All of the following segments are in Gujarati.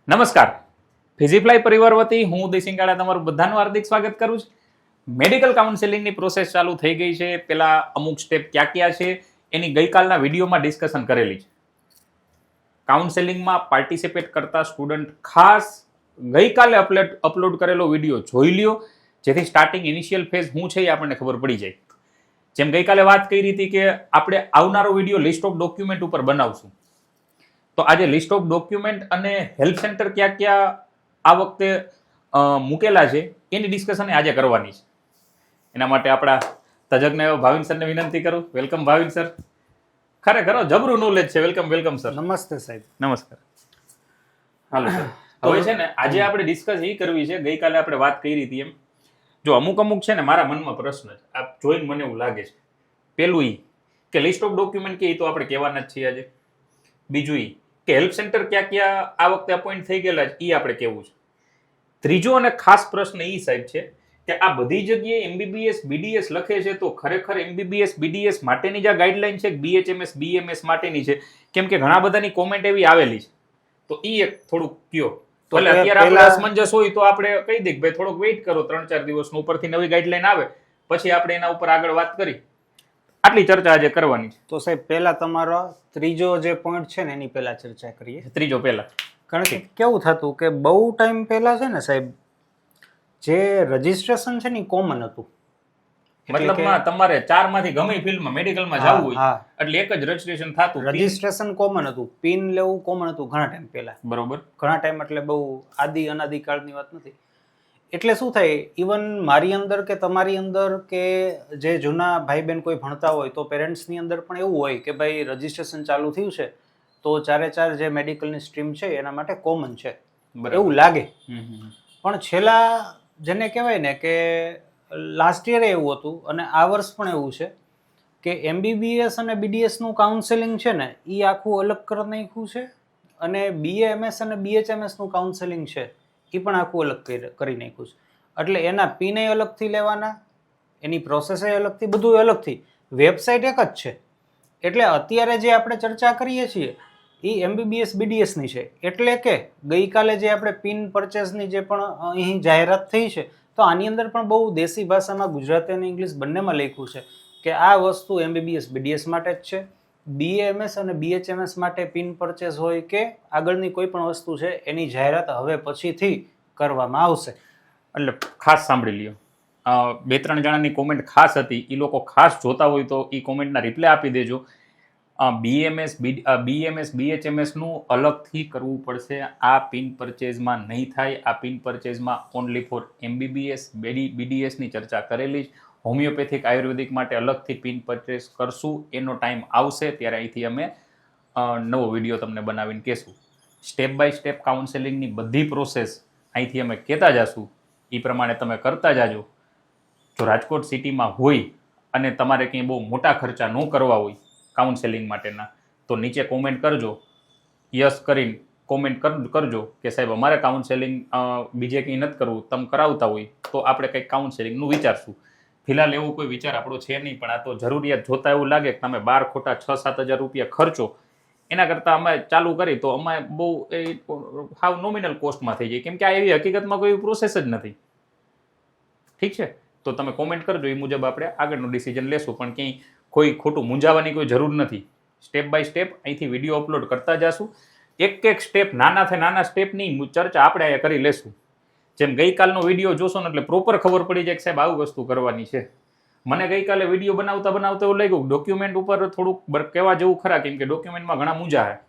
નમસ્કાર, ફિઝીફ્લાય પરિવાર વતી હું ઉદય સિંગાડા તમારું બધાનું હાર્દિક સ્વાગત કરું છું. મેડિકલ કાઉન્સેલિંગની પ્રોસેસ ચાલુ થઈ ગઈ છે. પેલા અમુક સ્ટેપ ક્યાં ક્યાં છે એની ગઈકાલના વિડીયોમાં ડિસ્કશન કરેલી છે. કાઉન્સેલિંગમાં પાર્ટિસિપેટ કરતા સ્ટુડન્ટ ખાસ ગઈકાલે અપલોડ કરેલો વિડીયો જોઈ લ્યો, જેથી સ્ટાર્ટિંગ ઇનિશિયલ ફેઝ શું છે એ આપણને ખબર પડી જાય. જેમ ગઈકાલે વાત કરી હતી કે આપણે આવનારો વિડીયો લિસ્ટ ઓફ ડોક્યુમેન્ટ ઉપર બનાવશું, તો આજે લિસ્ટ ઓફ ડોક્યુમેન્ટ અને હેલ્પ સેન્ટર ક્યાં ક્યાં આ વખતે મૂકેલા છે એની ડિસ્કશન આજે કરવાની છે. એના માટે આપણા તજજ્ઞ એવા ભાવિન સરને વિનંતી કરું. Welcome Bhavin sir. ખરેખર જબરું નોલેજ છે. Welcome sir. નમસ્તે સાહેબ. નમસ્કાર. Hello sir. હવે છે ને આજે આપણે ડિસ્કસ એ કરવી છે, ગઈકાલે આપણે વાત કરી હતી એમ, જો અમુક છે ને મારા મનમાં પ્રશ્ન છે, આ જોઈને મને એવું લાગે છે. પેલું ઈ કે લિસ્ટ ઓફ ડોક્યુમેન્ટ કે એ તો આપણે કહેવાના જ છીએ આજે. બીજું ઈ કે હેલ્પ સેન્ટર ક્યાં ક્યાં આ વખતે અપોઇન્ટ થઈ ગયેલા છે એ આપણે કહેવું છે. ત્રીજો અને ખાસ પ્રશ્ન એ સાહેબ છે કે આ બધી જગ્યાએ એમબીબીએસ બીડીએસ લખે છે, તો ખરેખર એમબીબીએસ બીડીએસ માટેની જે ગાઈડલાઈન છે બીએચએમએસ બીએમએસ માટેની છે? કેમ કે ઘણા બધાની કોમેન્ટ એવી આવેલી છે, તો એ એક થોડુંક કયો. તો અત્યારે આપણે અસમંજસ હોય તો આપણે કહી દઈએ ભાઈ થોડોક વેઇટ કરો, 3-4 દિવસનું, ઉપરથી નવી ગાઈડલાઈન આવે પછી આપણે એના ઉપર આગળ વાત કરી. આટલી ચર્ચા આજે કરવાની છે. તો સાહેબ પહેલા તમારો ત્રીજો જે પોઈન્ટ છે ને એની પહેલા ચર્ચા કરીએ. ત્રીજો પહેલા, કારણ કે કેવું થતું કે બહુ ટાઈમ પહેલા છે ને સાહેબ, જે રજીસ્ટ્રેશન છે ને કોમન હતું. મતલબમાં તમારે 4 માંથી ગમે ફિલ્ડમાં મેડિકલમાં જવું હોય એટલે એક જ રજીસ્ટ્રેશન થતું. રજીસ્ટ્રેશન કોમન હતું, પિન લેવું કોમન હતું ઘણા ટાઈમ પહેલા. બરોબર. ઘણા ટાઈમ એટલે બહુ અનાદિકાળની વાત નથી. એટલે શું થાય, ઇવન મારી અંદર કે તમારી અંદર કે જે જૂના ભાઈ બહેન કોઈ ભણતા હોય તો પેરેન્ટ્સની અંદર પણ એવું હોય કે ભાઈ રજીસ્ટ્રેશન ચાલુ થયું છે તો 4 જે મેડિકલની સ્ટ્રીમ છે એના માટે કોમન છે એવું લાગે. પણ છેલ્લા જેને કહેવાય ને કે લાસ્ટ યરે એવું હતું અને આ વર્ષ પણ એવું છે કે એમબીબીએસ અને બીડીએસનું કાઉન્સેલિંગ છે ને એ આખું અલગ કરી નાખ્યું છે, અને બીએએમએસ અને બીએચએમએસનું કાઉન્સેલિંગ છે એ પણ આખું અલગ કરી નાખ્યું છે. એટલે એના પીને અલગથી લેવાના, એની પ્રોસેસે અલગથી, બધું અલગથી. વેબસાઇટ એક જ છે. એટલે અત્યારે જે આપણે ચર્ચા કરીએ છીએ એ એમબીબીએસ બીડીએસની છે. એટલે કે ગઈકાલે જે આપણે પિન પરચેસની જે પણ અહીં જાહેરાત થઈ છે, તો આની અંદર પણ બહુ દેશી ભાષામાં ગુજરાતી અને ઇંગ્લિશ બંનેમાં લખ્યું છે કે આ વસ્તુ એમબીબીએસ બીડીએસ માટે જ છે. બીએમએસ અને બીએચએમએસ માટે પિન પરચેસ હોય કે આગળની કોઈ પણ વસ્તુ છે એની જાહેરાત હવે પછીથી કરવામાં આવશે. એટલે ખાસ સાંભળી લ્યો. 2-3 જણાની કોમેન્ટ ખાસ હતી, એ લોકો ખાસ જોતા હોય તો એ કોમેન્ટના રિપ્લાય આપી દેજો. બીએમએસ બીએચએમએસનું અલગથી કરવું પડશે. આ પિન પરચેઝમાં નહીં થાય. આ પિન પરચેઝમાં ઓનલી ફોર એમબીબીએસ બીડીએસની ચર્ચા કરેલી જ. હોમિયોપેથિક આયુર્વેદિક માટે અલગથી પિન પરચેસ કરશું. એનો ટાઈમ આવશે ત્યારે અહીંથી અમે નવો વિડીયો તમને બનાવીને કહેશું. સ્ટેપ બાય સ્ટેપ કાઉન્સેલિંગની બધી પ્રોસેસ અહીંથી અમે કહેતા જશું. એ પ્રમાણે તમે કરતા જાજો. જો રાજકોટ સિટીમાં હોય અને તમારે કંઈ બહુ મોટા ખર્ચા ન કરવા હોય કાઉન્સેલિંગ માટેના, તો નીચે કોમેન્ટ કરજો. યસ કરીને કોમેન્ટ કરજો કે સાહેબ અમારે કાઉન્સેલિંગ બીજે કંઈ નથી કરવું, તમે કરાવતા હોય તો આપણે કંઈક કાઉન્સેલિંગનું વિચારશું. ફિલહાલ એવો કોઈ વિચાર આપણો છે નહીં, પણ આ તો જરૂરિયાત જોતા એવું લાગે કે તમે 12 ખોટા 6-7 હજાર રૂપિયા ખર્ચો, એના કરતાં અમે ચાલુ કરી તો અમે બહુ હાવ નોમિનલ કોસ્ટમાં થઈ જાય. કેમ કે આ એવી હકીકતમાં કોઈ પ્રોસેસ જ નથી. ઠીક છે, તો તમે કોમેન્ટ કરજો, એ મુજબ આપણે આગળનું ડિસિઝન લેશું. પણ ક્યાંય કોઈ ખોટું મૂંઝાવાની કોઈ જરૂર નથી. સ્ટેપ બાય સ્ટેપ અહીંથી વિડીયો અપલોડ કરતા જશું. એક સ્ટેપ, નાના સ્ટેપની ચર્ચા આપણે અહીંયા કરી લેશું. જેમ ગઈકાલનો વિડીયો જોશો ને એટલે પ્રોપર ખબર પડી જાય કે સાહેબ આવું વસ્તુ કરવાની છે. મને ગઈકાલે વિડીયો બનાવતા એવું લાગ્યું ડોક્યુમેન્ટ ઉપર થોડુંક કહેવા જેવું ખરા, કેમ કે ડોક્યુમેન્ટમાં ઘણા મૂંઝા છે.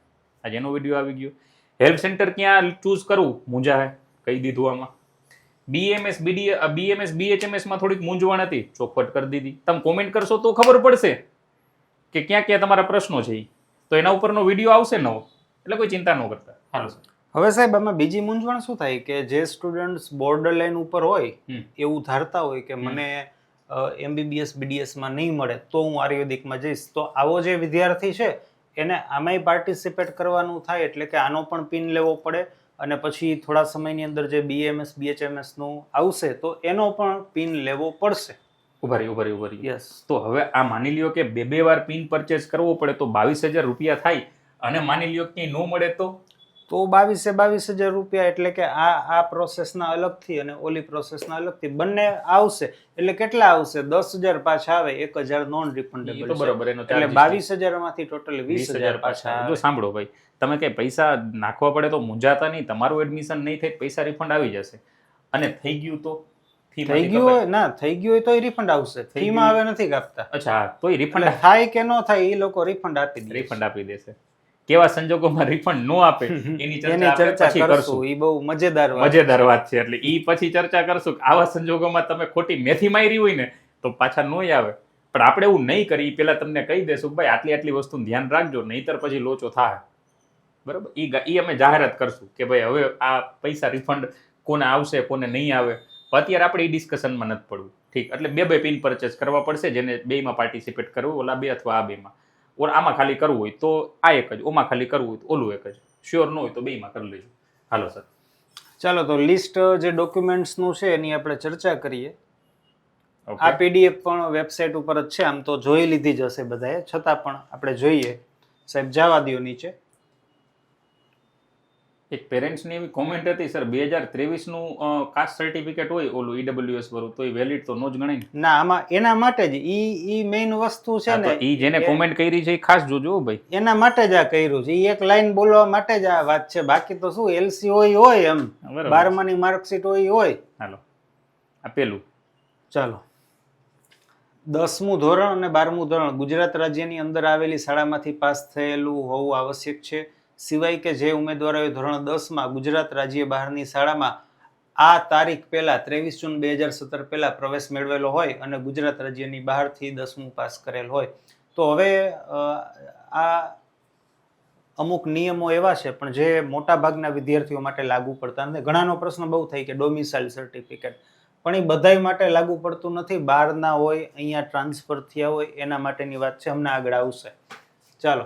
આજે એનો વિડીયો આવી ગયો. હેલ્પ સેન્ટર ક્યાં ચૂઝ કરવું મૂંઝા છે, કહી દીધું. આમાં બીએમએસ બીએચએમએસમાં થોડીક મૂંઝવણ હતી, ચોખવટ કરી દીધી. તમે કોમેન્ટ કરશો તો ખબર પડશે કે ક્યાં ક્યાં તમારા પ્રશ્નો છે. તો એના ઉપરનો વિડીયો આવશે નવો, એટલે કોઈ ચિંતા ન કરતા. Hello sir. હવે સાહેબ આમાં બીજી મૂંઝવણ શું થાય કે જે સ્ટુડન્ટ્સ બોર્ડર લાઈન ઉપર હોય એવું ધારતા હોય કે મને એમબીબીએસ બીડીએસમાં નહીં મળે તો હું આયુર્વેદિકમાં જઈશ, તો આવો જે વિદ્યાર્થી છે એને આમાંય પાર્ટિસિપેટ કરવાનું થાય, એટલે કે આનો પણ પિન લેવો પડે, અને પછી થોડા સમયની અંદર જે બીએમએસ બીએચએમએસનું આવશે તો એનો પણ પિન લેવો પડશે. ઉભા રહી. યસ. તો હવે આ માની લ્યો કે 2 વાર પિન પરચેસ કરવો પડે તો 22,000 રૂપિયા થાય, અને માની લ્યો કે ન મળે તો તો 22,000 રૂપિયા, એટલે કે આ પ્રોસેસના અલગથી અને ઓલી પ્રોસેસના અલગથી બંને આવશે. એટલે કેટલા આવશે? 10,000 પાછા આવે, 1,000 નોન રિફંડેબલ. બરોબર, એનો એટલે 22,000 માંથી ટોટલ 20,000 પાછા જો આવે. સાંભળો ભાઈ, તમે કઈ પૈસા નાખવા પડે તો મૂંઝાતા નહીં, તમારું એડમિશન નહીં થાય પૈસા રિફંડ આવી જશે. અને થઈ ગયું તો થઈ ગયું હોય ના થઈ ગયું હોય તોય રિફંડ આવશે. ફીમાં હવે નથી કાપતા. અચ્છા, તોય રિફંડ થાય કે ન થાય એ લોકો રિફંડ આપી દે. રિફંડ આપી દેશે. કેવા સંજોગોમાં રિફંડ નો આપે એની ચર્ચા પછી કરશું. એ બહુ મજેદાર વાત છે. એટલે ઈ પછી ચર્ચા કરશું કે આવા સંજોગોમાં તમે ખોટી મેથી મારી હોય ને તો પાછા નોય આવે. પણ આપણે એવું નહીં કરી, પેલા તમને કહી દેશું ભાઈ આટલી વસ્તુનું ધ્યાન રાખજો, નહીતર પછી લોચો થાય. બરાબર, ઈ અમે જાહેરાત કરશું કે ભાઈ હવે આ પૈસા રિફંડ કોને આવશે કોને નહીં આવે. અત્યારે આપણે એ ડિસ્કશનમાં નથી પડવું. ઠીક, એટલે બે પિન પરચેસ કરવા પડશે, જેને બેમાં પાર્ટિસિપેટ કરવું, ઓલા 2 અથવા આ 2માં. ઓર આમાં ખાલી કરવું હોય તો આ એક જ, ઓમાં ખાલી કરવું હોય તો ઓલું એક જ. શ્યોર ન હોય તો બેમાં કરી લેજો. હાલો સર, ચાલો તો લિસ્ટ જે ડોક્યુમેન્ટ્સનું છે એની આપણે ચર્ચા કરીએ. આ પીડીએફ પણ વેબસાઇટ ઉપર જ છે, આમ તો જોઈ લીધી જ હશે બધાએ, છતાં પણ આપણે જોઈએ. સાહેબ જવા દો નીચે. એક પેરેન્ટ્સની એવી કોમેન્ટ હતી સર, 2023નું કાસ્ટ સર્ટિફિકેટ હોય ઓલું ઈડબ્લ્યુએસ વાળું તો એ વેલિડ તો નો જ ગણાય ને? ના, આમાં એના માટે જ ઈ મેઇન વસ્તુ છે ને. ઈ જેને કોમેન્ટ કરી છે એ ખાસ જોજો ભાઈ, એના માટે જ આ કર્યું છે. ઈ એક લાઈન બોલવા માટે જ આ વાત છે. બાકી તો શું એલસી હોય એમ, 12માની માર્કશીટ હોય. હાલો, આ પેલું ચાલો. 10મું ધોરણ અને 12મું ધોરણ ગુજરાત રાજ્યની અંદર આવેલી શાળામાંથી પાસ થયેલું હોવું આવશ્યક છે. સિવાય કે જે ઉમેદવારોએ ધોરણ 10માં ગુજરાત રાજ્ય બહારની શાળામાં આ તારીખ પહેલા 23 જૂન 2017 પહેલા પ્રવેશ મેળવેલો હોય અને ગુજરાત રાજ્યની બહારથી 10મું પાસ કરેલ હોય. તો હવે આ અમુક નિયમો એવા છે પણ જે મોટા ભાગના વિદ્યાર્થીઓ માટે લાગુ પડતા નથી. ઘણાનો પ્રશ્ન બહુ થાય કે ડોમિસાઇલ સર્ટિફિકેટ, પણ એ બધાય માટે લાગુ પડતું નથી. બહારના હોય, અહીંયા ટ્રાન્સફર થયા હોય, એના માટેની વાત છે, હમણાં આગળ આવશે. ચાલો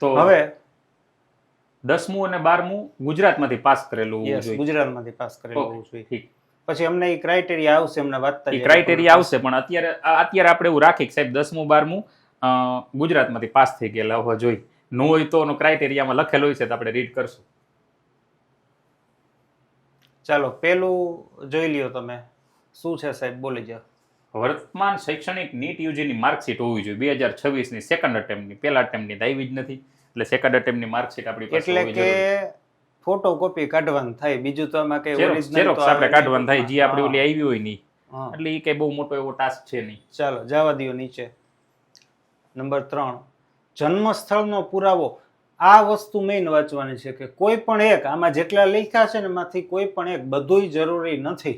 તો હવે 10મું અને 12મું ગુજરાતમાંથી પાસ કરેલું હોવું જોઈએ. ગુજરાતમાંથી પાસ કરેલું હોવું જોઈએ. પછી અમને એ ક્રાઇટેરિયા આવશે, અમને વાત ક્રાઇટેરિયા આવશે, પણ અત્યારે આપણે એવું રાખીએ કે સાહેબ 10મું 12મું ગુજરાતમાંથી પાસ થઈ ગયેલા હોવા જોઈએ. નો હોય તો ક્રાઇટેરિયામાં લખેલું હોય છે તો આપણે રીડ કરશું. ચાલો પેલું જોઈ લ્યો તમે. શું છે સાહેબ, બોલી જાઓ. વર્તમાન શૈક્ષણિક નીટ યુજીની માર્કશીટ હોવી જોઈએ 2026ની સેકન્ડ અટેમ્પની. પહેલા અટેમ્પની તો આવી જ નથી, એટલે સેકન્ડ અટેમ્પની માર્કશીટ આપણી પાસે એટલે કે ફોટોકોપી કાઢવાનું થાય, બીજું તો આમાં કઈ ઝેરોક્સ આપણે કાઢવાનું થાય, જે આપણી ઓલી આવી હોય નહીં. એટલે એ કઈ બહુ મોટો એવો ટાસ્ક છે નહીં. ચાલો જવા દો નીચે. નંબર 3, જન્મ સ્થળનો પુરાવો. આ વસ્તુ મેઇન વાંચવાની છે કે કોઈ પણ એક, આમાં જેટલા લખ્યા છે ને એમાંથી કોઈ પણ એક, બધુંય જરૂરી નથી.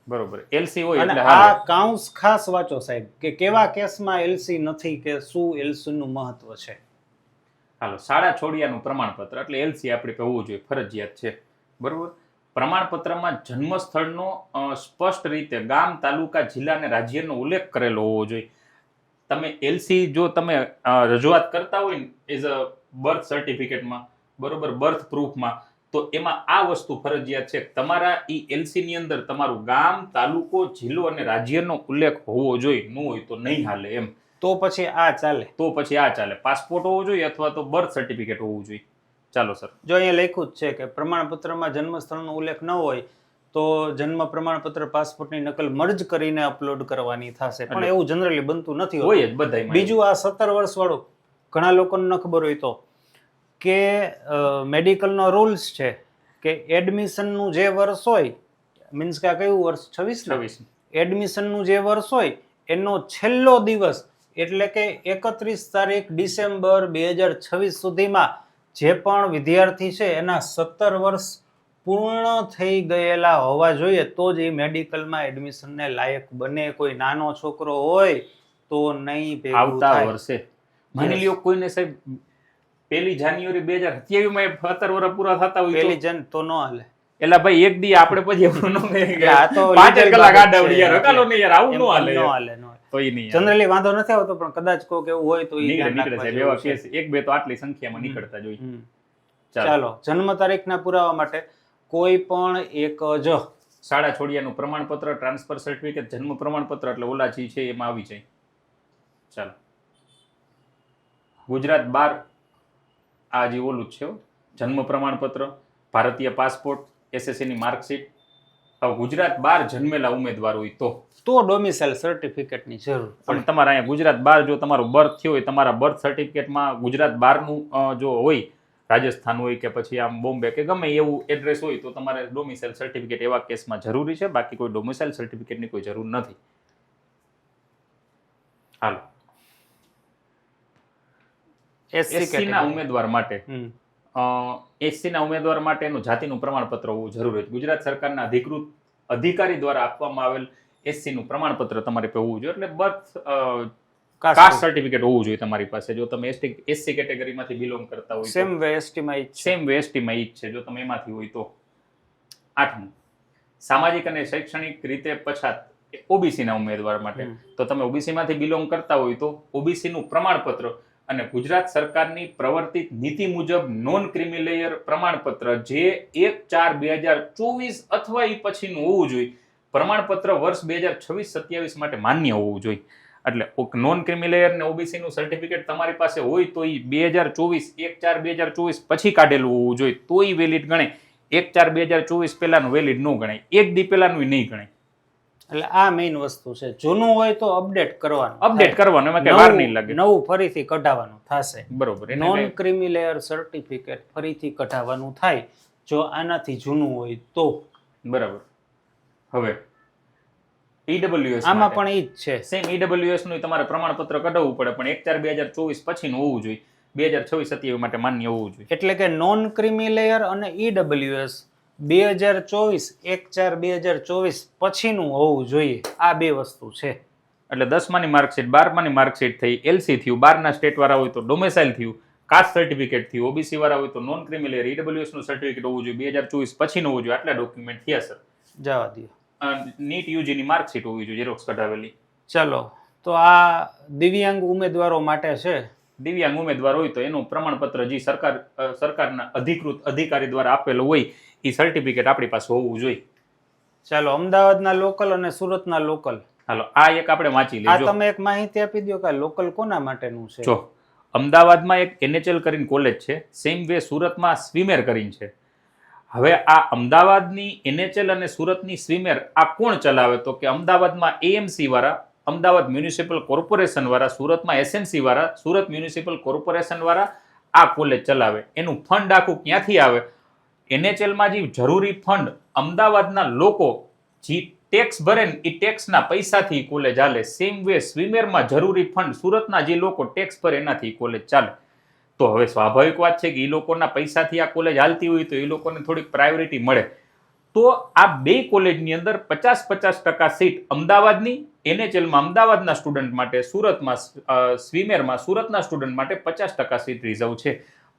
બરોબર, એલસી હોય અને એટલે આ કાઉન્સ ખાસ વાંચો સાહેબ, કે કેવા કેસમાં એલસી નથી, કે શું એલસી નું મહત્વ છે. હાલો, શાળા છોડ્યાનું પ્રમાણપત્ર એટલે એલસી આપણે હોવું જોઈએ, ફરજિયાત છે. બરોબર, પ્રમાણપત્રમાં જન્મ સ્થળનો સ્પષ્ટ રીતે ગામ, તાલુકા, જિલ્લા અને રાજ્યનો ઉલ્લેખ કરેલો હોવો જોઈએ. તમે એલસી જો તમે રજૂઆત કરતા હોય ને એઝ અ બર્થ સર્ટિફિકેટમાં, બરોબર, બર્થ પ્રૂફમાં, તો એમાં આ વસ્તુ ફરજિયાત છે. તમારા ઈ એલસી ની અંદર તમારું ગામ, તાલુકો, જિલ્લો અને રાજ્યનો ઉલ્લેખ હોવો જોઈએ. ન હોય તો નહીં હાલે એમ. તો પછી આ ચાલે. પાસપોર્ટ હોવો જોઈએ અથવા તો બર્થ સર્ટિફિકેટ હોવું જોઈએ. ચાલો સર, જો અહીંયા લખ્યું જ છે કે પ્રમાણપત્રમાં જન્મ સ્થળનો ઉલ્લેખ ન હોય તો જન્મ પ્રમાણપત્ર પાસપોર્ટની નકલ મર્જ કરીને અપલોડ કરવાની થશે. પણ એવું જનરલી બનતું નથી હોય જ બધાય. બીજું આ 17 વર્ષ વાળું ઘણા લોકોને ન ખબર હોય તો કે મેડિકલનો રૂલ્સ છે કે એડમિશનનું જે વર્ષ હોય, મીન્સ કે આ કયું વર્ષ 26 એડમિશનનું જે વર્ષ હોય એનો છેલ્લો દિવસ એટલે કે 31 તારીખ ડિસેમ્બર 2026 સુધીમાં જે પણ વિદ્યાર્થી છે એના 17 વર્ષ પૂર્ણ થઈ ગયેલા હોવા જોઈએ તો જ એ મેડિકલમાં એડમિશનને લાયક બને. કોઈ નાનો છોકરો હોય તો નહીં ભેગું આવતા થાય. વર્ષે માની લ્યો કોઈને સાહેબ 1 જાન્યુઆરી 2027 માં 17 વર્ષ પૂરા થતા હોય પેલી જન તો ન હાલે. એટલે ભાઈ એક દી આપણે પછી એવું ન કે આ તો 5 કલાક આડાવડી યાર હકાલો ને યાર, આવું ન હાલે. તો ઈ નહીં જનરલી વાંધો નથી આવતો, પણ કદાચ કોઈ એવું હોય તો નીકળે સાહેબ. એવા કેસ એક બે તો આટલી સંખ્યામાં નીકળતા જોઈએ. ચાલો, જન્મ તારીખના પુરાવા માટે કોઈ પણ એક જ શાળા છોડ્યાનું પ્રમાણપત્ર, ટ્રાન્સફર સર્ટિફિકેટ, જન્મ પ્રમાણપત્ર એટલે ઓલા જે છે એમાં આવી જાય. ચાલો, ગુજરાત 12 આ જે ઓલું જ છે જન્મ પ્રમાણપત્ર, ભારતીય પાસપોર્ટ, એસએસસીની માર્કશીટ, ગુજરાત બહાર જન્મેલા ઉમેદવાર હોય તો ડોમિસાઇલ સર્ટિફિકેટની જરૂર પણ તમારા અહીંયા ગુજરાત બહાર જો તમારું બર્થ થયું હોય, તમારા બર્થ સર્ટિફિકેટમાં ગુજરાત બહારનું જો હોય, રાજસ્થાન હોય કે પછી આમ બોમ્બે કે ગમે એવું એડ્રેસ હોય તો તમારે ડોમિસાઇલ સર્ટિફિકેટ એવા કેસમાં જરૂરી છે. બાકી કોઈ ડોમિસાઇલ સર્ટિફિકેટની કોઈ જરૂર નથી. હાલો, એસસીના ઉમેદવાર માટે એસસીના ઉમેદવાર માટેનું જાતિનું પ્રમાણપત્ર હોવું જરૂરી છે. ગુજરાત સરકારના અધિકૃત અધિકારી દ્વારા આપવામાં આવેલ એસસીનું પ્રમાણપત્ર તમારી પાસે હોવું જોઈએ. એટલે બર્થ કાસ્ટ સર્ટિફિકેટ હોવું જોઈએ તમારી પાસે. જો તમે એસસી કેટેગરીમાંથી બિલોંગ કરતા હોય, સેમ વે એસટીમાં ઈ જ છે જો તમે એમાંથી હોય તો. 8મું, સામાજિક અને શૈક્ષણિક રીતે પછાત ઓબીસી ના ઉમેદવાર માટે. તો તમે ઓબીસી માંથી બિલોંગ કરતા હોય તો ઓબીસી નું પ્રમાણપત્ર અને ગુજરાત સરકારની પ્રવર્તિત નીતિ મુજબ નોન ક્રિમી લેયર પ્રમાણપત્ર જે 1/4/2024 અથવા એ પછીનું હોવું જોઈએ. પ્રમાણપત્ર વર્ષ 2026-27 માટે માન્ય હોવું જોઈએ. એટલે નોન ક્રિમી લેયર ને ઓબીસી નું સર્ટિફિકેટ તમારી પાસે હોય તો એ 1/4/2024 પછી કાઢેલું હોવું જોઈએ તો એ વેલિડ ગણાય. 1/4/2024 પહેલાનું વેલિડ ન ગણાય, એક દી પહેલાનું નહીં ગણાય. એટલે આ મેઇન વસ્તુ છે. જૂનું હોય તો અપડેટ કરવાનું, એમાં કઈ વાર નહીં લાગે. નવું ફરીથી કઢાવવાનું થશે. બરોબર. નોન ક્રિમી લેયર સર્ટિફિકેટ ફરીથી કઢાવવાનું થાય જો આનાથી જૂનું હોય તો. બરાબર. હવે ઈડબ્લ્યુએસ આમાં પણ ઈ જ છે. સેમ ઈડબ્લ્યુએસ નું તમારે પ્રમાણપત્ર કઢાવવું પડે પણ 1/4/2024 પછીનું હોવું જોઈએ. 2026-27 માટે માન્ય હોવું જોઈએ. એટલે કે નોન ક્રિમી લેયર અને ઈડબ્લ્યુએસ 2024 1/4/2024 પછીનું હોવું જોઈએ. આ બે વસ્તુ છે. એટલે 10માની માર્કશીટ, 12માની માર્કશીટ થઈ, એલસી થયું, 12ના સ્ટેટ વાળા હોય તો ડોમિસાઇલ થયું, કાસ્ટ સર્ટિફિકેટ થયું, ઓબીસી વાળા હોય તો નોન ક્રિમી લેયર ઈડબ્લ્યુએસ નું સર્ટિફિકેટ હોવું જોઈએ. 2024 પછીનું હોવું જોઈએ. આટલા ડોક્યુમેન્ટ થયા સર. જવા દો. નીટ યુજીની માર્કશીટ હોવી જોઈએ, ઝેરોક્સ કઢાવેલી. ચલો, તો આ દિવ્યાંગ ઉમેદવારો માટે છે. દિવ્યાંગ ઉમેદવાર હોય તો એનું પ્રમાણપત્ર જે સરકારના અધિકૃત અધિકારી દ્વારા આપેલું હોય એ સર્ટિફિકેટ આપણી પાસે હોવું જોઈએ. ચાલો, અમદાવાદના લોકલ અને સુરતના લોકલ. હાલો, આ એક આપણે વાંચી લેજો. આ તમે એક માહિતી આપી દો કે લોકલ કોના માટેનું છે. જો અમદાવાદમાં એક એનએચએલ કરીને કોલેજ છે, સેમ વે સુરતમાં સ્વિમેર કરીને છે. હવે આ અમદાવાદની એનએચએલ અને સુરતની સ્વિમેર આ કોણ ચલાવે તો કે અમદાવાદમાં એએમસી વાળા, અમદાવાદ મ્યુનિસિપલ કોર્પોરેશન વાળા, સુરતમાં એસએમસી વાળા, સુરત મ્યુનિસિપલ કોર્પોરેશન વાળા આ કોલેજ ચલાવે. એનું ફંડ આખું ક્યાંથી આવે? એનએચએલમાં જે જરૂરી ફંડ અમદાવાદના લોકો જે ટેક્સ ભરે ને એ ટેક્સના પૈસાથી કોલેજ ચાલે. સેમ વે સ્વિમેરમાં જરૂરી ફંડ સુરતના જે લોકો ટેક્સ ભરે એનાથી કોલેજ ચાલે. તો હવે સ્વાભાવિક વાત છે કે એ લોકોના પૈસાથી આ કોલેજ હાલતી હોય તો એ લોકોને થોડીક પ્રાયોરિટી મળે. તો આ બે કોલેજની અંદર 50-50% સીટ અમદાવાદની એનએચએલમાં અમદાવાદના સ્ટુડન્ટ માટે, સુરતમાં સ્વિમેરમાં સુરતના સ્ટુડન્ટ માટે 50% સીટ રિઝર્વ છે.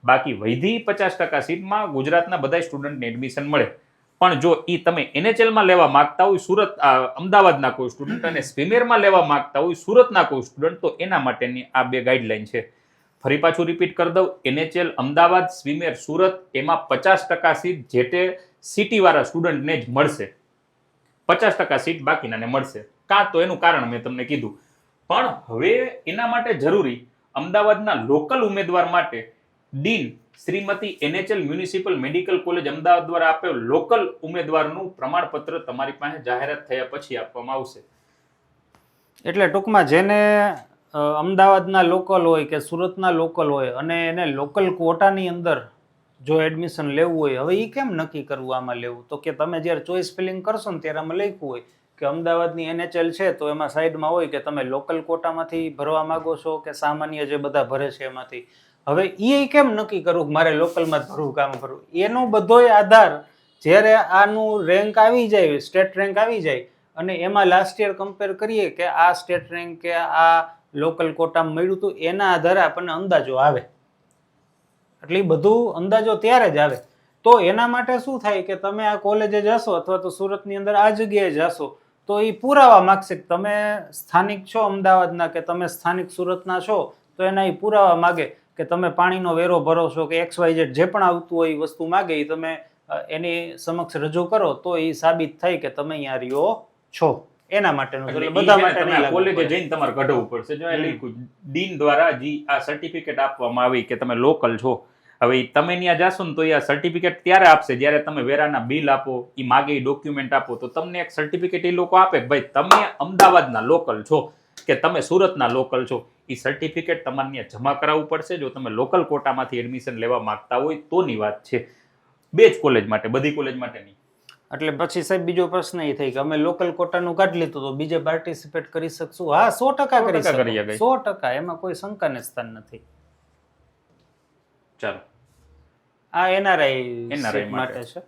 બાકી વૈધી 50% સીટમાં ગુજરાતના બધા સ્ટુડન્ટને એડમિશન મળે. પણ જો એ તમે એનએચએલમાં લેવા માંગતા હોય સુરત અમદાવાદના કોઈ સ્ટુડન્ટ અને સ્વિમેરમાં લેવા માંગતા હોય સુરતના કોઈ સ્ટુડન્ટ તો એના માટેની આ બે ગાઈડલાઈન છે. ફરી પાછું રિપીટ કરી દઉં, એનએચએલ અમદાવાદ, સ્વિમેર સુરત એમાં 50% સીટ જે તે સિટી વાળા સ્ટુડન્ટને જ મળશે. 50% સીટ બાકીનાને મળશે. કાં તો એનું કારણ મેં તમને કીધું. પણ હવે એના માટે જરૂરી અમદાવાદના લોકલ ઉમેદવાર માટે dean Shrimati NHL municipal medical college Ahmedabad દ્વારા આપેલ લોકલ ઉમેદવારનું પ્રમાણપત્ર તમારી પાસે જાહેરાત થયા પછી આપવામાં આવશે. એટલે ટૂંકમાં જેને અમદાવાદના લોકલ હોય કે સુરતના લોકલ હોય અને એને લોકલ કોટાની અંદર જો એડમિશન લેવું હોય, હવે એ કેમ નક્કી કરવું આમાં લેવું? તો કે તમે જ્યારે ચોઇસ ફિલિંગ કરશો ને ત્યારે આમાં લખ્યું હોય કે અમદાવાદની એનએચએલ છે તો એમાં સાઈડમાં હોય કે તમે લોકલ કોટામાંથી ભરવા માંગો છો કે સામાન્ય જે બધા ભરે છે એમાંથી. હવે એ કેમ નક્કી કરવું કે મારે લોકલમાં જ ભરવું કામ ભરવું? એનો બધોય આધાર જ્યારે આનું રેન્ક આવી જાય, સ્ટેટ રેન્ક આવી જાય અને એમાં લાસ્ટ યર કમ્પેર કરીએ કે આ સ્ટેટ રેન્ક કે આ લોકલ કોટામાં મળ્યું હતું એના આધારે આપણને અંદાજો આવે. એટલે એ બધું અંદાજો ત્યારે જ આવે. તો એના માટે શું થાય કે તમે આ કોલેજે જશો અથવા તો સુરતની અંદર આ જગ્યાએ જશો તો એ પુરાવા માગશે કે તમે સ્થાનિક છો અમદાવાદના કે તમે સ્થાનિક સુરતના છો, તો એના એ પુરાવા માગે કે તમે પાણીનો વેરો ભરો છો કે XYZ જે પણ આવતું હોય એ વસ્તુ માગે એ તમે એની સમક્ષ રજૂ કરો તો એ સાબિત થાય કે તમે અહીંયા રહ્યો છો. એના માટેનું બધા માટે કોલેજે જઈને તમારે કઢાવવું પડશે. જો ડીન દ્વારા જે આ સર્ટિફિકેટ આપવામાં આવી કે તમે લોકલ છો હવે ઈ તમે ત્યાં જાશો ને તો એ સર્ટિફિકેટ ત્યારે આપશે જ્યારે તમે વેરાના બિલ આપો, એ માગે ડોક્યુમેન્ટ આપો, તો તમને એક સર્ટિફિકેટ એ લોકો આપે કે ભાઈ તમે અમદાવાદના લોકલ છો કે તમે સુરતના લોકલ છો. એ સર્ટિફિકેટ તમારે ત્યાં જમા કરાવવું પડશે જો તમે લોકલ કોટામાંથી એડમિશન લેવા માંગતા હોય તોની વાત છે. બે જ કોલેજ માટે, બધી કોલેજ માટે નહીં. એટલે પછી સાહેબ બીજો પ્રશ્ન એ થઈ કે અમે લોકલ કોટાનું કાઢી લીધું તો બીજે પાર્ટિસિપેટ કરી શકશું? હા, 100% કરી 100% કરી શકો, 100%, એમાં કોઈ શંકાને સ્થાન નથી. ચાલો, આ એનઆરઆઈ માટે છે.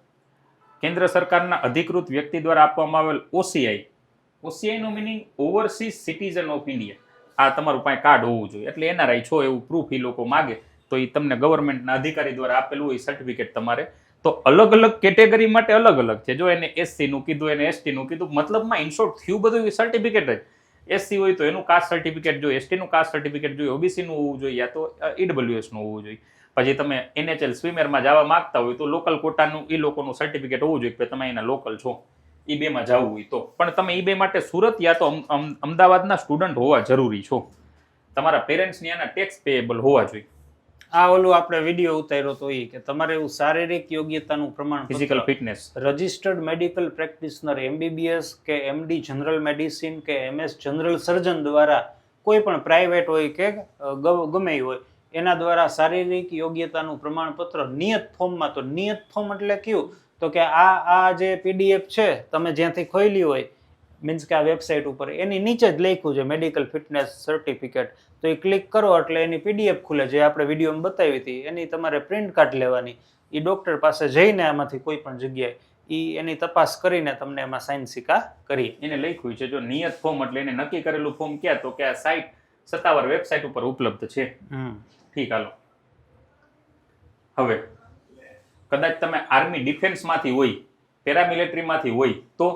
કેન્દ્ર સરકારના અધિકૃત વ્યક્તિ દ્વારા આપવામાં આવેલ ઓસીઆઈ નો meaning overseas citizen of India. આ તમારું પાસે કાર્ડ હોવું જોઈએ, એટલે એનઆરઆઈ છો એવું પ્રૂફ એ લોકો માગે તો એ તમને ગવર્મેન્ટના અધિકારી દ્વારા આપેલું હોય સર્ટિફિકેટ તમારે. તો અલગ અલગ કેટેગરી માટે અલગ અલગ છે. જો એને એસસી નું કીધું, એને એસટી નું કીધું, મતલબમાં ઇનશોર્ટ થયું બધું સર્ટિફિકેટ જ. એસસી હોય તો એનું કાસ્ટ સર્ટિફિકેટ જોઈએ, એસટી નું કાસ્ટ સર્ટિફિકેટ જોઈએ, ઓબીસી નું હોવું જોઈએ, યા તો ઈડબ્લ્યુએસ નું હોવું જોઈએ. પછી તમે એનએચએલ સ્વિમરમાં જવા માંગતા હોય તો લોકલ કોટાનું એ લોકોનું સર્ટિફિકેટ હોવું જોઈએ કે તમે એના લોકલ છો. એ બેમાં જવું હોય તો પણ તમે એ બે માટે સુરત યા તો અમદાવાદના સ્ટુડન્ટ હોવા જરૂરી છો. તમારા પેરેન્ટ્સની આના ટેક્સ પેએબલ હોવા જોઈએ. આ ઓલું આપણે વિડીયો ઉતાર્યો તો એ કે તમારે એવું શારીરિક યોગ્યતાનું પ્રમાણ, physical fitness, registered medical practitioner MBBS કે એમડી જનરલ મેડિસિન કે એમએસ જનરલ સર્જન દ્વારા કોઈ પણ પ્રાઇવેટ હોય કે ગમે હોય એના દ્વારા શારીરિક યોગ્યતાનું પ્રમાણપત્ર નિયત ફોર્મમાં. તો નિયત ફોર્મ એટલે કયું? તો કે આ જે પીડીએફ છે તમે જ્યાંથી ખોલી હોય, મીન્સ કે આ વેબસાઇટ ઉપર એની નીચે જ લખ્યું છે મેડિકલ ફિટનેસ સર્ટિફિકેટ. તો એ ક્લિક કરો એટલે એની પીડીએફ ખુલે, જે આપણે વિડીયોમાં બતાવી હતી. એની તમારે પ્રિન્ટ કાઢ લેવાની. એ ડોક્ટર પાસે જઈને આમાંથી કોઈ પણ જગ્યાએ એની તપાસ કરીને તમને એમાં સાઇન સિક્કા કરી એને લખ્યું છે. જો નિયત ફોર્મ એટલે એને નક્કી કરેલું ફોર્મ ક્યાં, તો કે આ સાઇટ સત્તાવાર વેબસાઇટ ઉપર ઉપલબ્ધ છે. ઠીક, હાલો. હવે કદાચ તમે આર્મી ડિફેન્સમાંથી હોય, પેરામિલિટરીમાંથી હોય તો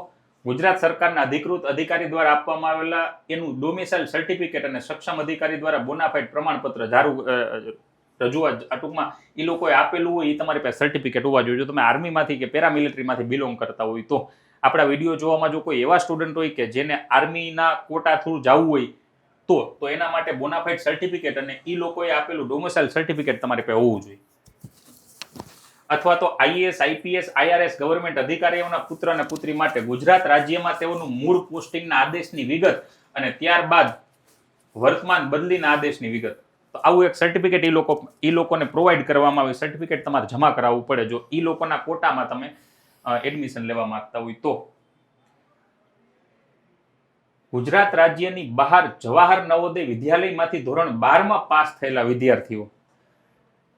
ગુજરાત સરકારના અધિકૃત અધિકારી દ્વારા આપવામાં આવેલા એનું ડોમિસાઇલ સર્ટિફિકેટ અને સક્ષમ અધિકારી દ્વારા બોનાફાઇડ પ્રમાણપત્ર રજૂઆત ટૂંકમાં એ લોકોએ આપેલું હોય એ તમારી પાસે સર્ટિફિકેટ હોવા જોઈએ. જો તમે આર્મીમાંથી કે પેરામિલિટરીમાંથી બિલોંગ કરતા હોય તો આપણા વિડીયો જોવામાં જો કોઈ એવા સ્ટુડન્ટ હોય કે જેને આર્મીના કોટા થ્રુ જવું હોય તો એના માટે બોનાફાઇડ સર્ટિફિકેટ અને એ લોકોએ આપેલું ડોમિસાઇલ સર્ટિફિકેટ તમારી પાસે હોવું જોઈએ. અથવા તો આઈએએસ, આઈપીએસ, આઈઆરએસ ગવર્મેન્ટ અધિકારીઓના પુત્ર અને પુત્રી માટે ગુજરાત રાજ્યમાં તેઓનું મૂળ પોસ્ટિંગના આદેશની વિગત અને ત્યારબાદ વર્તમાન બદલીના આદેશની વિગત. તો આવું એક સર્ટિફિકેટ એ લોકોને પ્રોવાઈડ કરવામાં આવે. સર્ટિફિકેટ તમારે જમા કરાવવું પડે જો એ લોકોના કોટામાં તમે એડમિશન લેવા માંગતા હોય તો. ગુજરાત રાજ્યની બહાર જવાહર નવોદય વિદ્યાલયમાંથી ધોરણ 12માં પાસ થયેલા વિદ્યાર્થીઓ,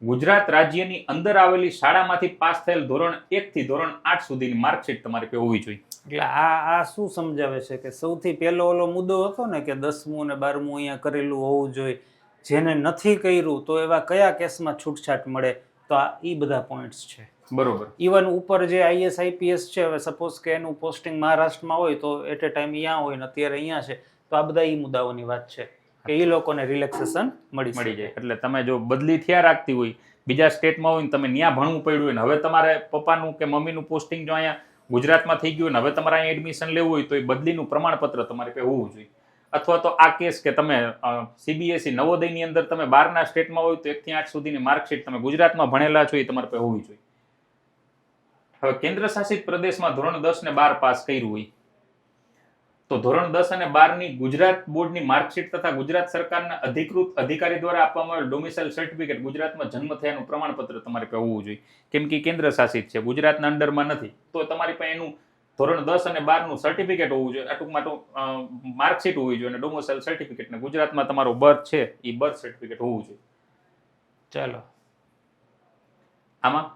ગુજરાત રાજ્યની અંદર આવેલી શાળામાંથી પાસ થયેલ ધોરણ 1 થી ધોરણ 8 સુધીની માર્કશીટ તમારી પાસે હોવી જોઈએ. એટલે આ શું સમજાવે છે કે સૌથી પહેલો ઓલો મુદ્દો હતો ને કે 10મું ને 12મું અહીંયા કરેલું હોવું જોઈએ, જેને નથી કર્યું તો એવા કયા કેસમાં છૂટછાટ મળે, તો આ એ બધા પોઈન્ટ્સ છે. બરોબર. ઇવન ઉપર જે આઈએસ આઈપીએસ છે, હવે સપોઝ કે એનું પોસ્ટિંગ મહારાષ્ટ્રમાં હોય તો એટ એ ટાઈમ અહીંયા હોય ને અત્યારે અહીંયા છે, તો આ બધા એ મુદ્દાઓની વાત છે કે એ લોકોને રિલેક્સેશન મળી જાય. એટલે તમે જો બદલી થયા રાખતી હોય, બીજા સ્ટેટમાં હોય ને તમે ત્યાં ભણવું પડ્યું હોય ને હવે તમારે પપ્પાનું કે મમ્મીનું પોસ્ટિંગ જો અહીંયા ગુજરાતમાં થઈ ગયું ને હવે તમારે અહીંયા એડમિશન લેવું હોય તો એ બદલીનું પ્રમાણપત્ર તમારે પાસે હોવું જોઈએ. અથવા તો આ કેસ કે તમે સીબીએસઈ નવોદયની અંદર તમે બહારના સ્ટેટમાં હોય તો 1 થી 8 સુધીની માર્કશીટ તમે ગુજરાતમાં ભણેલા છો એ તમારે પાસે હોવી જોઈએ. હવે કેન્દ્ર શાસિત પ્રદેશમાં ધોરણ 10 ને 12 પાસ કર્યું હોય તો ધોરણ 10 અને 12ની ગુજરાત બોર્ડની માર્કશીટ તથા ગુજરાત સરકારના અધિકૃત અધિકારી દ્વારા આપવામાં આવેલ ડોમિસાઇલ સર્ટિફિકેટ, ગુજરાતમાં જન્મ થયાનું પ્રમાણપત્ર તમારી પાસે હોવું જોઈએ. કેમ કે કેન્દ્ર શાસિત છે, ગુજરાતના અંડરમાં નથી, તો તમારી પાસે એનું ધોરણ 10 અને 12નું સર્ટિફિકેટ હોવું જોઈએ. ટૂંકમાં માર્કશીટ હોવી જોઈએ અને ડોમિસાઇલ સર્ટિફિકેટ, ને ગુજરાતમાં તમારો બર્થ છે એ બર્થ સર્ટિફિકેટ હોવું જોઈએ. ચાલો, આમાં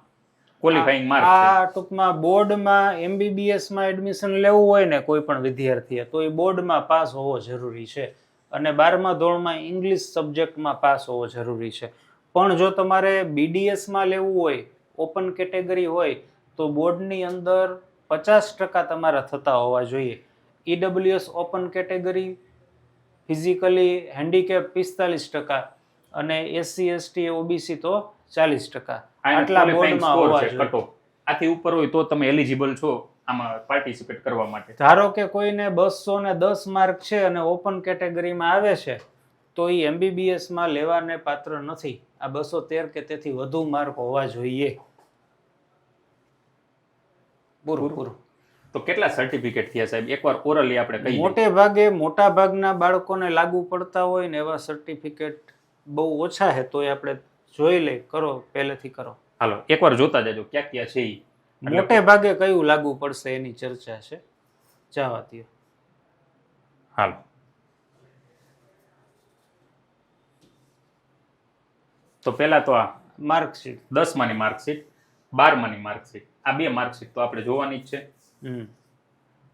ક્વોલિફાઈંગ માર્ક છે. આ ટૂંકમાં બોર્ડમાં એમબીબીએસમાં એડમિશન લેવું હોય ને કોઈ પણ વિદ્યાર્થીએ તો એ બોર્ડમાં પાસ હોવો જરૂરી છે અને 12મા ધોરણમાં ઇંગ્લિશ સબ્જેક્ટમાં પાસ હોવો જરૂરી છે. પણ જો તમારે બીડીએસમાં લેવું હોય, ઓપન કેટેગરી હોય, તો બોર્ડની અંદર 50% તમારા થતા હોવા જોઈએ. EWS open category, physically handicap 45% અને એસસી એસટી ઓબીસી તો 40%. આટલા બોર્ડમાં હોવા જોઈએ. આથી ઉપર હોય તો તમે એલિજિબલ છો આમાં પાર્ટિસિપેટ કરવા માટે. ધારો કે કોઈને 210 માર્ક છે અને ઓપન કેટેગરીમાં આવે છે તો એ એમબીબીએસમાં લેવાને પાત્ર નથી. આ 213 કે તેથી વધુ માર્ક હોવા જોઈએ. પૂરું. તો કેટલા સર્ટિફિકેટ થયા સાહેબ એકવાર ઓરલી આપણે કહીએ? મોટા ભાગના બાળકોને લાગુ પડતા હોય ને એવા સર્ટિફિકેટ બહુ ઓછા છે, તોય આપણે જોઈ લઈ. કરો, પહેલેથી કરો. હાલો એકવાર જોતા જજો ક્યાં ક્યાં છે ઈ. મોટે ભાગે કયું લાગુ પડશે એની ચર્ચા છે, જવા દો. હાલો તો પહેલા તો આ માર્કશીટ, 10માની માર્કશીટ, 12માની માર્કશીટ, આ બે માર્કશીટ તો આપણે જોવાની જ છે.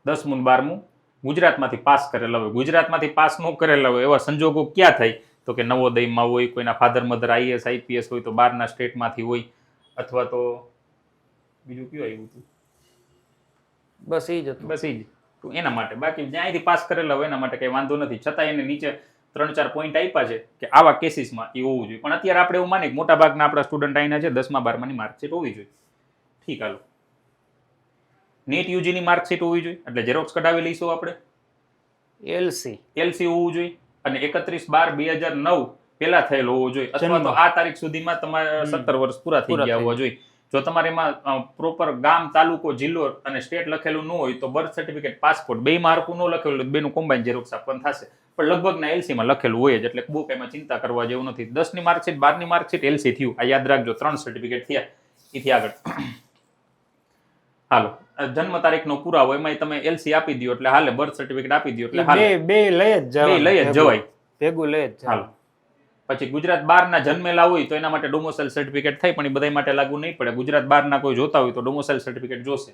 10મું ને 12મું ગુજરાતમાંથી પાસ કરેલા હોય. ગુજરાતમાંથી પાસ ન કરેલા હોય એવા સંજોગો ક્યાં થાય? તો કે નવોદયમાં હોય, કોઈના ફાધર મધર આઈએસ આઈપીએસ હોય તો બહારના સ્ટેટમાંથી હોય, અથવા તો બીજું કયું આવ્યું હતું? બસ એ જ હતું. બસ એ જ. તો એના માટે બાકી જ્યાંથી પાસ કરેલા હોય એના માટે કંઈ વાંધો નથી. છતાં એને નીચે 3-4 પોઈન્ટ આપ્યા છે કે આવા કેસીસમાં એ હોવું જોઈએ. પણ અત્યારે આપણે એવું માની કે મોટા ભાગના આપણા સ્ટુડન્ટ આવીને છે 10મા 12માની માર્કશીટ હોવી જોઈએ. ઠીક, હાલો નીટ યુજીની માર્કશીટ હોવી જોઈએ, એટલે ઝેરોક્સ કઢાવી લઈશું આપણે. એલસી હોવું જોઈએ અને 31/12/2009 પહેલા થયેલ હોવો જોઈએ, અથવા તો આ તારીખ સુધીમાં તમારે 17 વર્ષ પૂરા થઈ ગયા હોવા જોઈએ. જો તમારે એમાં પ્રોપર ગામ, તાલુકો, જિલ્લો અને સ્ટેટ લખેલું ન હોય તો બર્થ સર્ટિફિકેટ, પાસપોર્ટ બે માર્કું ન લખેલું હોય બેનું કોમ્બાઈન ઝેરોક્સ આપવાનું થશે. પણ લગભગના એલસીમાં લખેલું હોય જ, એટલે બહુ એમાં ચિંતા કરવા જેવું નથી. 10ની માર્કશીટ, 12ની માર્કશીટ, એલસી થયું. આ યાદ રાખજો, 3 સર્ટિફિકેટ થયા. એથી આગળ હાલો જન્મ તારીખનો પુરાવો, એમાં તમે એલસી આપી દો એટલે હાલે, બર્થ સર્ટિફિકેટ આપી દો એટલે હાલે. બે લઈ જ જવાય. ભેગું લઈ જ હાલો પછી ગુજરાત બહારના જન્મેલા હોય તો એના માટે ડોમોસાઇલ સર્ટિફિકેટ થાય, પણ એ બધા માટે લાગુ નહીં પડે. ગુજરાત બહારના કોઈ જોતા હોય તો ડોમોસાઇલ સર્ટિફિકેટ જોશે.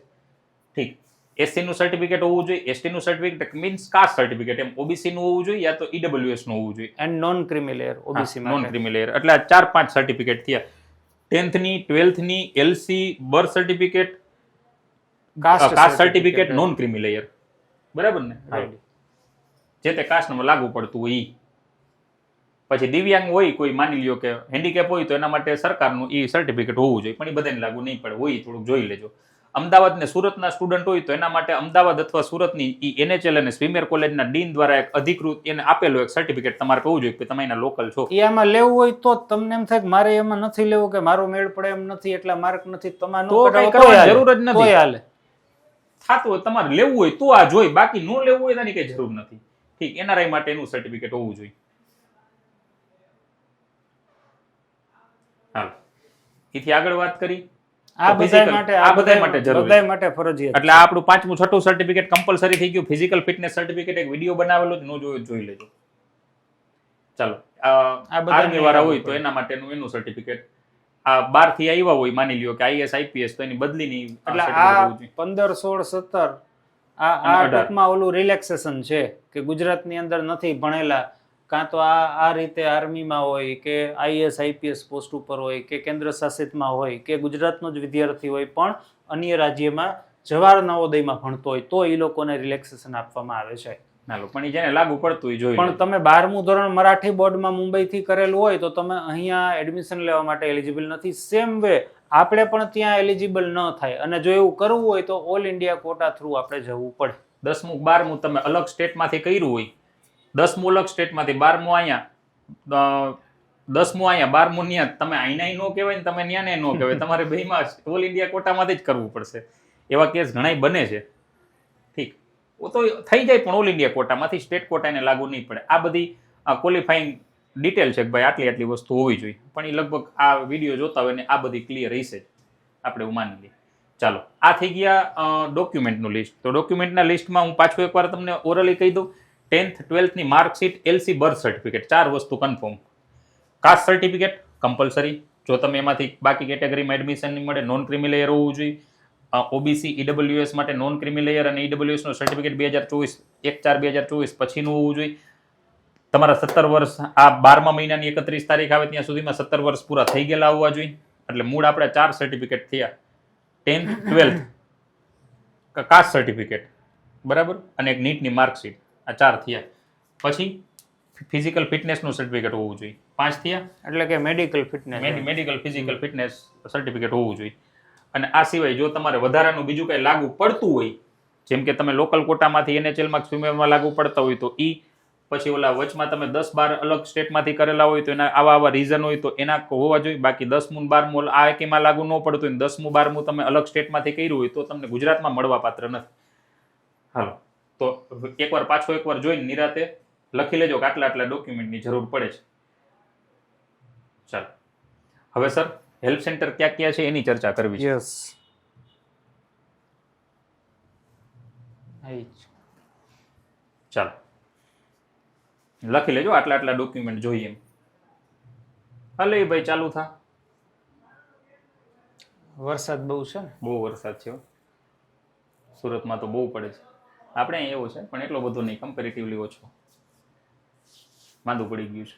ઠીક. એસસી નું સર્ટિફિકેટ હોવું જોઈએ, એસટી નું સર્ટિફિકેટ મીન્સ કાસ્ટ સર્ટિફિકેટ, એમ ઓબીસી નું હોવું જોઈએ, યા તો ઈડબ્લ્યુએસ નું હોવું જોઈએ. And non creamy layer OBC માં. નોન ક્રિમી લેયર એટલે આ 4-5 સર્ટિફિકેટ થયા. 10th ની 12th ની LC, birth certificate, caste certificate, non creamy layer. બરાબર ને? જે તે કાસ્ટમાં લાગુ પડતું હોય ઈ. પછી દિવ્યાંગ હોય કોઈ, માની લ્યો કે હેન્ડીકેપ હોય તો એના માટે સરકારનું ઈ સર્ટિફિકેટ હોવું જોઈએ, પણ એ બધાને લાગુ નહીં પડે. હોય થોડુંક જોઈ લેજો. અમદાવાદ ને સુરતના સ્ટુડન્ટ હોય તો એના માટે અમદાવાદ અથવા સુરતની ઈ એનએચએલ અને સ્વિમેર કોલેજના ડીન દ્વારા એક અધિકૃત એને આપેલો એક સર્ટિફિકેટ તમારે હોવું જોઈએ કે તમે એના લોકલ છો. એમાં લેવું હોય તો તમને એમ થાય કે મારે એમાં નથી લેવું, કે મારો મેળ પડે એમ નથી, એટલા માર્ક નથી, તમારે જરૂર જ નથી. હાલે થાતું હોય તમારે લેવું હોય તો આ જોઈ, બાકી ન લેવું હોય એની કઈ જરૂર નથી. ઠીક. એનઆરઆઈ માટે એનું સર્ટિફિકેટ હોવું જોઈએ. હાલો એથી આગળ વાત કરી. આ બધા માટે ફરજિયાત. એટલે આ આપણું 5મું 6ઠું સર્ટિફિકેટ કમ્પલસરી થઈ ગયું. ફિઝિકલ ફિટનેસ સર્ટિફિકેટ એક વિડીયો બનાવેલો ન જોયો જોઈ લેજો. ચાલો આર્મી વાળા હોય તો એના માટેનું એનું સર્ટિફિકેટ. આ 12 થી આવ્યા હોય, માની લ્યો કે આઈએસ આઈપીએસ, તો એની બદલીની એટલે આ 15, 16, 17 આ ટૂંકમાં ઓલું રિલેક્સેશન છે કે ગુજરાતની અંદર નથી ભણેલા, કાં તો આ રીતે આર્મીમાં હોય કે આઈએસ આઈપીએસ પોસ્ટ ઉપર હોય કે કેન્દ્ર શાસિતમાં હોય કે ગુજરાતનો જ વિદ્યાર્થી હોય પણ અન્ય રાજ્યમાં જવાહર નવોદયમાં ભણતો હોય તો એ લોકોને રિલેક્સેશન આપવામાં આવે છે. પણ એ જેને લાગુ પડતું હોય જોઈ. પણ તમે 12મું ધોરણ મરાઠી બોર્ડમાં મુંબઈથી કરેલું હોય તો તમે અહીંયા એડમિશન લેવા માટે એલિજિબલ નથી. સેમ વે આપણે પણ ત્યાં એલિજિબલ ન થાય, અને જો એવું કરવું હોય તો ઓલ ઇન્ડિયા કોટા થ્રુ આપણે જવું પડે. 10મું 12મું તમે અલગ સ્ટેટમાંથી કર્યું હોય, 10મું અલગ સ્ટેટમાંથી, 12મું અહીંયા, 10મું અહીંયા, 12મું ત્યાં, તમે અહીંના ન કહેવાય ને તમે ન્યાને ન કહેવાય, તમારે બેમાં ઓલ ઇન્ડિયા કોટામાંથી જ કરવું પડશે. એવા કેસ ઘણાય બને છે. ઠીક. તો થઈ જાય પણ ઓલ ઇન્ડિયા કોટામાંથી સ્ટેટ કોટાને લાગુ નહીં પડે. આ બધી ક્વોલિફાઈંગ ડિટેલ છે કે ભાઈ આટલી વસ્તુ હોવી જોઈએ, પણ એ લગભગ આ વિડીયો જોતા હોય ને આ બધી ક્લિયર રહેશે જ, આપણે એવું માની લઈએ. ચાલો આ થઈ ગયા ડોક્યુમેન્ટનું લિસ્ટ. તો ડોક્યુમેન્ટના લિસ્ટમાં હું પાછું એકવાર તમને ઓરલી કહી દઉં. 10th 12th ની માર્કશીટ, એલસી, બર્થ સર્ટિફિકેટ, 4 વસ્તુ કન્ફર્મ. કાસ્ટ સર્ટિફિકેટ કમ્પલસરી, જો તમે એમાંથી બાકી કેટેગરીમાં એડમિશન નહીં મળે. નોન ક્રિમી લેયર હોવું જોઈએ. ઓબીસી ઈડબ્લ્યુએસ માટે નોન ક્રિમી લેયર અને ઈડબ્લ્યુએસ નું સર્ટિફિકેટ 2024 1/4/2024 પછીનું હોવું જોઈએ. તમારા 17 વર્ષ આ 12મા મહિનાની 31 તારીખ આવે ત્યાં સુધીમાં 17 વર્ષ પૂરા થઈ ગયેલા હોવા જોઈએ. એટલે મૂળ આપણે 4 સર્ટિફિકેટ થયા. 10th 12th કાસ્ટ સર્ટિફિકેટ, બરાબર, અને એક નીટની માર્કશીટ. આ 4 થયા. પછી ફિઝિકલ ફિટનેસનું સર્ટિફિકેટ હોવું જોઈએ. 5 થયા. એટલે કે medical fitness, medical physical fitness certificate હોવું જોઈએ. અને આ સિવાય જો તમારે વધારાનું બીજું કંઈ લાગુ પડતું હોય, જેમ કે તમે લોકલ કોટામાંથી એનએચએલમાં સ્વિમેરમાં લાગુ પડતા હોય તો ઈ પછી ઓલા વચમાં તમે 10-12 અલગ સ્ટેટમાંથી કરેલા હોય તો એના આવા રીઝન હોય તો એના હોવા જોઈએ. બાકી 10મું ને 12મું આ એકેમાં લાગુ ન પડતું હોય, 10મું 12મું તમે અલગ સ્ટેટમાંથી કર્યું હોય તો તમને ગુજરાતમાં મળવા પાત્ર નથી. હાલો, તો એકવાર જોઈને નિરાતે લખી લેજો કે આટલા ડોક્યુમેન્ટની જરૂર પડે છે. ચાલો, હવે સર હેલ્પ સેન્ટર ક્યાં છે એની ચર્ચા કરવી છે. યસ, ચાલો લખી લેજો આટલા ડોક્યુમેન્ટ જોઈએ એમ. હાલે ભાઈ ચાલુ થા. વરસાદ બહુ છે ને, બહુ વરસાદ છે સુરતમાં તો બહુ પડે છે. આપણે અહીં એવું છે પણ એટલો બધો નહીં, કમ્પેરેટિવલી ઓછો. માંદું પડી ગયું છે.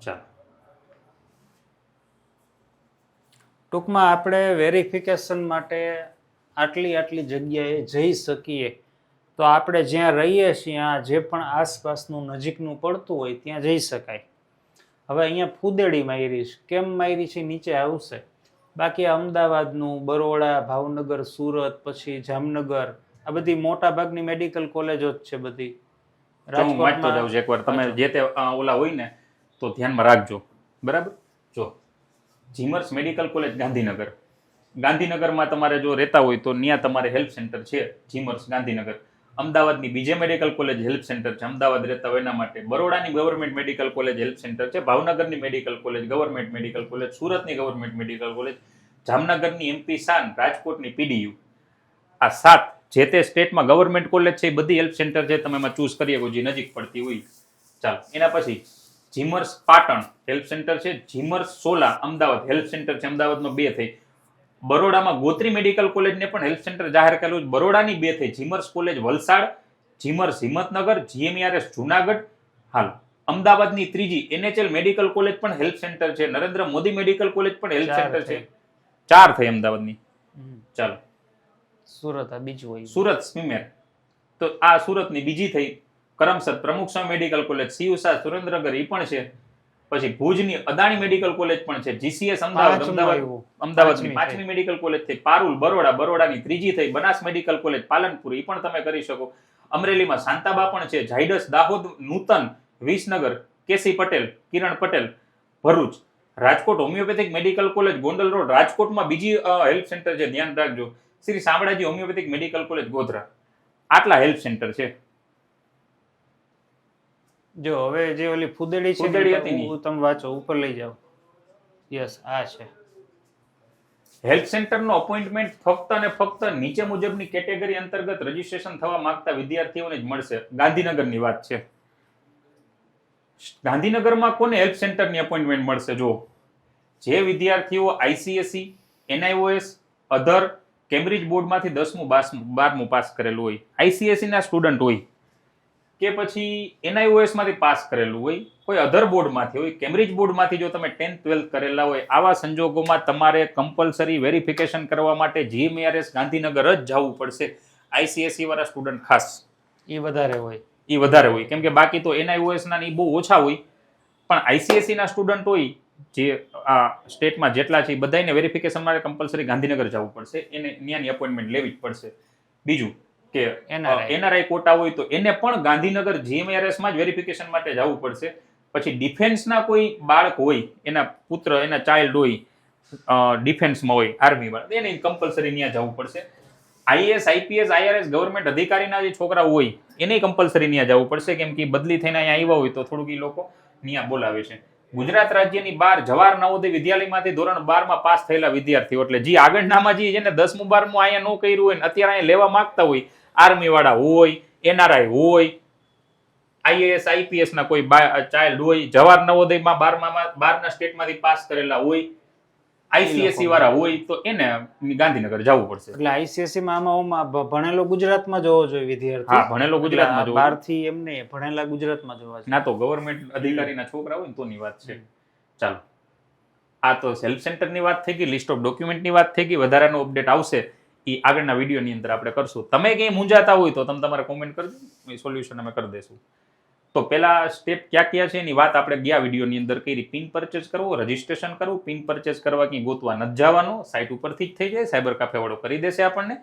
ચાલો, ટૂંકમાં આપણે વેરિફિકેશન માટે આટલી જગ્યાએ જઈ શકીએ તો આપણે જ્યાં રહીએ છીએ જે પણ આસપાસનું નજીકનું પડતું હોય ત્યાં જઈ શકાય. હવે અહીંયા ફુદેડી મારી છે, કેમ મારી છે નીચે આવશે. બાકી અમદાવાદનું, બરોડા, ભાવનગર, સુરત, પછી જામનગર, આ બધી મોટા ભાગની મેડિકલ કોલેજો જ છે બધી. હું વાંચતો જાઉં છું એકવાર, તમે જે તે ઓલા હોય ને તો ધ્યાનમાં રાખજો. બરાબર, જો જીમર્સ મેડિકલ કોલેજ ગાંધીનગર, ગાંધીનગરમાં તમારે જો રહેતા હોય તો ત્યાં તમારે હેલ્પ સેન્ટર છે જીમર્સ ગાંધીનગર. અમદાવાદની બીજે મેડિકલ કોલેજ હેલ્પ સેન્ટર છે, અમદાવાદ રહેતા હોય એના માટે. બરોડાની government medical college help centre છે, ભાવનગરની medical college government medical college, સુરતની ગવર્મેન્ટ મેડિકલ કોલેજ, જામનગરની MP શાન, રાજકોટની PDU. આ 7 જે તે સ્ટેટમાં ગવર્મેન્ટ કોલેજ છે એ બધી હેલ્પ સેન્ટર છે, તમે એમાં ચૂઝ કરી શકો જે નજીક પડતી હોય. ચાલો, એના પછી જીમર્સ પાટણ હેલ્પ સેન્ટર છે, GMERS Sola Ahmedabad help centre છે, અમદાવાદનો 2 થઈ. બરોડામાં ગોત્રી મેડિકલ કોલેજને પણ હેલ્પ સેન્ટર જાહેર કરેલું છે, બરોડાની 2 થઈ. GMERS college Valsad, GMERS Himmatnagar, GMERS Junagadh. હાલ, અમદાવાદની 3જી NHL મેડિકલ કોલેજ પણ હેલ્પ સેન્ટર છે, નરેન્દ્ર મોદી મેડિકલ કોલેજ પણ હેલ્પ સેન્ટર છે. 4 થઈ અમદાવાદની. ચાલો, સુરત આ બીજું હોય, સુરત સ્મીમેર તો આ સુરતની બીજી થઈ. કરમસદ પ્રમુખ સ્વામી મેડિકલ કોલેજ, CUSA સુરેન્દ્રનગર એ પણ છે. પછી ભુજની અદાણી મેડિકલ કોલેજ પણ છે, GCS અમદાવાદની 5મી મેડિકલ કોલેજ થઈ. પારુલ બરોડાની 3જી થઈ. બનાસ મેડિકલ કોલેજ પાલનપુર એ પણ તમે કરી શકો. અમરેલીમાં શાંતાબા પણ છે, Zydus Dahod, Nutan, Visnagar, KC Patel, Kiran Patel, Bharuch. Rajkot homeopathic medical college Gondal road, રાજકોટમાં બીજી હેલ્પ સેન્ટર છે, ધ્યાન રાખજો. Shri Shamlaji homeopathic medical college Godhra. આટલા હેલ્પ સેન્ટર છે. જો હવે જે ઓલી ફુદેડી છે તમે વાંચો, ઉપર લઈ જાઓ. યસ, આ છે હેલ્થ સેન્ટરનો અપોઇન્ટમેન્ટ ફક્ત અને ફક્ત નીચે મુજબની કેટેગરી અંતર્ગત રજીસ્ટ્રેશન થવા માંગતા વિદ્યાર્થીઓને જ મળશે. ગાંધીનગરની વાત છે. ગાંધીનગરમાં કોને હેલ્પ સેન્ટરની અપોઇન્ટમેન્ટ મળશે? જો જે વિદ્યાર્થીઓ ICSE, NIOS, અધર, કેમ્બ્રિજ બોર્ડમાંથી 10મું 12મું પાસ કરેલું હોય, ICSE ના સ્ટુડન્ટ હોય કે પછી NIOS માંથી પાસ કરેલું હોય, કોઈ અધર બોર્ડમાંથી હોય, કેમ્બ્રિજ બોર્ડમાંથી જો તમે 10th 12th કરેલા હોય, આવા સંજોગોમાં તમારે કમ્પલસરી વેરિફિકેશન કરવા માટે GMERS ગાંધીનગર જ જવું પડશે. ICSE વાળા સ્ટુડન્ટ ખાસ એ વધારે હોય, કેમ કે બાકી તો NIOS ના બહુ ઓછા હોય, પણ ICSE ના સ્ટુડન્ટ હોય જે આ સ્ટેટમાં જેટલા છે એ બધાને વેરિફિકેશન માટે કમ્પલસરી ગાંધીનગર જવું પડશે, એને ત્યાંની અપોઇન્ટમેન્ટ લેવી જ પડશે. બીજું કે NRI કોટા હોય તો એને પણ ગાંધીનગર GMERS માં જ વેરિફિકેશન માટે જવું પડશે. પછી ડિફેન્સના કોઈ બાળક હોય, એના પુત્ર, એના ચાઇલ્ડ હોય ડિફેન્સમાં હોય, આર્મી વાળા, એને કમ્પલસરી ત્યાં જવું પડશે. IAS, IPS, IRS ગવર્મેન્ટ અધિકારીના જે છોકરા હોય એને કમ્પલસરી ત્યાં જવું પડશે, કેમ કે બદલી થઈને અહીંયા આવ્યા હોય તો થોડુંક એ લોકો ત્યાં બોલાવે છે. ગુજરાત રાજ્યની 12 જવાહર નવોદય વિદ્યાલયમાંથી ધોરણ 12માં પાસ થયેલા વિદ્યાર્થીઓ, એટલે જે આગળનામાં જેને 10મું 12મું અહીંયા ન કર્યું હોય ને અત્યારે અહીંયા લેવા માંગતા હોય, આર્મી વાળા હોય, NRI હોય, IAS, IPS ના કોઈ ચાઇલ્ડ હોય, જવાહર નવોદયમાં 12ના સ્ટેટમાંથી પાસ કરેલા હોય, ICSE વાળા હોય તો એને ગાંધીનગર જવું પડશે. એટલે ICSE માં આમાં ભણેલો ગુજરાતમાં જોવો જોઈએ વિદ્યાર્થી. હા, ભણેલો ગુજરાતમાં જોવો. બહારથી એમને ભણેલા ગુજરાતમાં જોવા જોઈએ. ના તો ગવર્મેન્ટ અધિકારીના છોકરા હોય ને તોની વાત છે. ચાલો, આ તો હેલ્પ સેન્ટરની વાત થઈ ગઈ, લિસ્ટ ઓફ ડોક્યુમેન્ટની વાત થઈ ગઈ. વધારાનો અપડેટ આવશે એ આગળના વિડીયોની અંદર આપણે કરશું. તમે ક્યાંય મૂંઝાતા હોય તો તમે તમારે કોમેન્ટ કરજો, એ સોલ્યુશન અમે કરી દઈશું. તો પેલા સ્ટેપ ક્યાં છે એની વાત આપણે ગયા વિડીયોની અંદર કરી. પિન પરચેસ કરવો, રજીસ્ટ્રેશન કરવું. પિન પરચેસ કરવા ક્યાંય ગોતવા નથી જવાનું, સાઇટ ઉપરથી જ થઈ જાય, સાયબર કાફે વાળો કરી દેશે આપણને.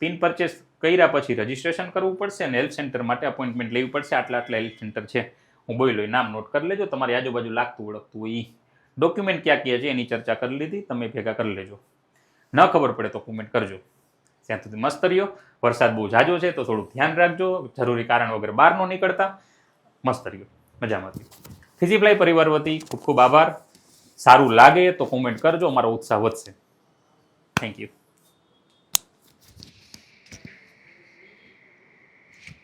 પિન પરચેસ કર્યા પછી રજિસ્ટ્રેશન કરવું પડશે અને હેલ્થ સેન્ટર માટે અપોઇન્ટમેન્ટ લેવી પડશે. આટલા હેલ્થ સેન્ટર છે, હું બોલ્યો નામ નોટ કરી લેજો. તમારી આજુબાજુ લાગતું ઓળખતું હોય ડોક્યુમેન્ટ ક્યાં ક્યાં છે એની ચર્ચા કરી લીધી, તમે ભેગા કરી લેજો. ન ખબર પડે તો કોમેન્ટ કરજો. ત્યાં સુધી મસ્ત રહ્યો. વરસાદ બહુ ઝાઝો છે તો થોડું ધ્યાન રાખજો. જરૂરી કારણ વગર બહાર ન નીકળતા. મસ્ત રહ્યો, મજામાં રહ્યો. ફિઝીફ્લાય પરિવાર વતી ખૂબ ખૂબ આભાર. સારું લાગે તો કોમેન્ટ કરજો, અમારો ઉત્સાહ વધશે. Thank you.